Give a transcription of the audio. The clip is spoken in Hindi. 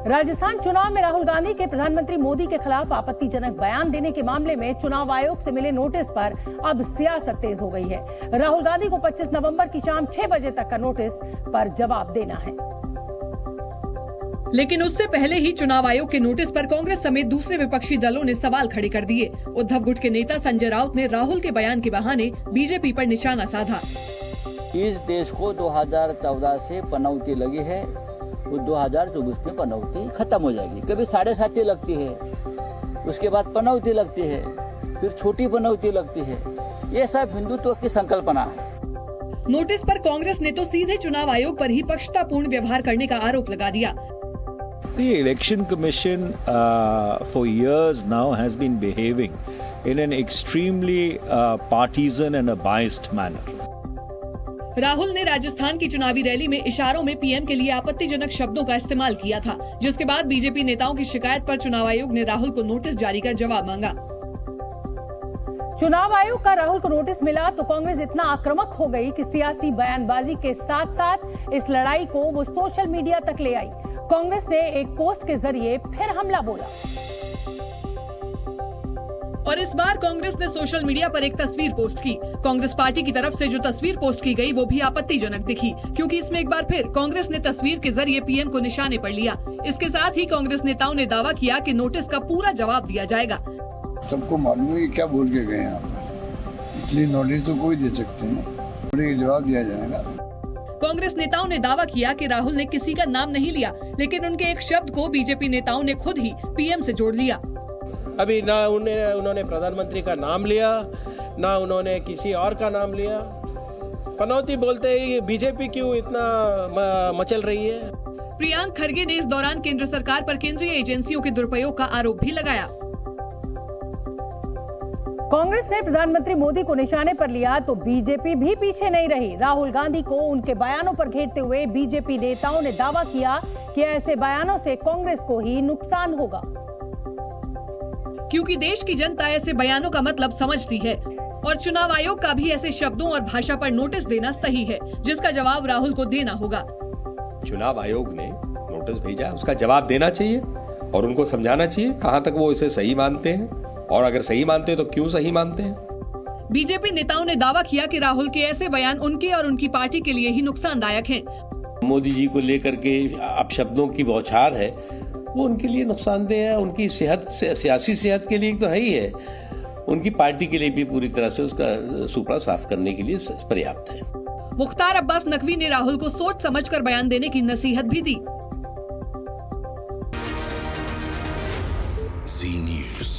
राजस्थान चुनाव में राहुल गांधी के प्रधानमंत्री मोदी के खिलाफ आपत्तिजनक बयान देने के मामले में चुनाव आयोग से मिले नोटिस पर अब सियासत तेज हो गई है। राहुल गांधी को 25 नवंबर की शाम 6 बजे तक का नोटिस पर जवाब देना है। लेकिन उससे पहले ही चुनाव आयोग के नोटिस पर कांग्रेस समेत दूसरे विपक्षी दलों ने सवाल खड़े कर दिए। उद्धव गुट के नेता संजय राउत ने राहुल के बयान के बहाने बीजेपी पर निशाना साधा। इस देश को 2014 से पनौती लगी है, वो 2024 में पनौती खत्म हो जाएगी। कभी 7.5 लगती है, उसके बाद पनौती लगती है, फिर छोटी पनौती लगती है। ये सब हिंदुत्व की संकल्पना है। नोटिस पर कांग्रेस ने तो सीधे चुनाव आयोग पर ही पक्षतापूर्ण व्यवहार करने का आरोप लगा दिया। The Election Commission for years now has been behaving in an extremely partisan and a biased manner. Rahul ने राजस्थान की चुनावी रैली में इशारों में पीएम के लिए आपत्तिजनक शब्दों का इस्तेमाल किया था, जिसके बाद बीजेपी नेताओं की शिकायत पर चुनाव आयोग ने राहुल को नोटिस जारी कर जवाब मांगा। चुनाव आयोग का राहुल को नोटिस मिला तो कांग्रेस इतना आक्रामक हो गई कि सियासी बयानबाजी के साथ साथ इस लड़ाई को वो सोशल मीडिया तक ले आई। कांग्रेस ने एक पोस्ट के जरिए फिर हमला बोला और इस बार कांग्रेस ने सोशल मीडिया पर एक तस्वीर पोस्ट की। कांग्रेस पार्टी की तरफ से जो तस्वीर पोस्ट की गई वो भी आपत्तिजनक दिखी, क्योंकि इसमें एक बार फिर कांग्रेस ने तस्वीर के जरिए पीएम को निशाने पर लिया। इसके साथ ही कांग्रेस नेताओं ने दावा किया कि नोटिस का पूरा जवाब दिया जाएगा। सबको मालूम है क्या बोल के गए यहाँ पर, इसलिए नोटिस तो कोई दे सकते हैं, जवाब दिया जाएगा। कांग्रेस नेताओं ने दावा किया कि राहुल ने किसी का नाम नहीं लिया, लेकिन उनके एक शब्द को बीजेपी नेताओं ने खुद ही पीएम से जोड़ लिया। अभी ना उन्होंने प्रधानमंत्री का नाम लिया, ना उन्होंने किसी और का नाम लिया। पनौती बोलते ही बीजेपी क्यों इतना मचल रही है? प्रियांक खरगे ने इस दौरान केंद्र सरकार पर केंद्रीय एजेंसियों के दुरुपयोग का आरोप भी लगाया। कांग्रेस ने प्रधानमंत्री मोदी को निशाने पर लिया तो बीजेपी भी पीछे नहीं रही। राहुल गांधी को उनके बयानों पर घेरते हुए बीजेपी नेताओं ने दावा किया कि ऐसे बयानों से कांग्रेस को ही नुकसान होगा, क्योंकि देश की जनता ऐसे बयानों का मतलब समझती है और चुनाव आयोग का भी ऐसे शब्दों और भाषा पर नोटिस देना सही है, जिसका जवाब राहुल को देना होगा। चुनाव आयोग ने नोटिस भेजा, उसका जवाब देना चाहिए और उनको समझाना चाहिए कहां तक वो इसे सही मानते हैं, और अगर सही मानते हैं तो क्यों सही मानते हैं। बीजेपी नेताओं ने दावा किया कि राहुल के ऐसे बयान उनके और उनकी पार्टी के लिए ही नुकसानदायक हैं। मोदी जी को लेकर के अपशब्दों की बौछार है, वो उनके लिए नुकसानदेह है। उनकी सेहत, सियासी सेहत के लिए तो है ही है, उनकी पार्टी के लिए भी पूरी तरह से उसका सुपड़ा साफ करने के लिए पर्याप्त है। मुख्तार अब्बास नकवी ने राहुल को सोच समझकर बयान देने की नसीहत भी दी। Zee News।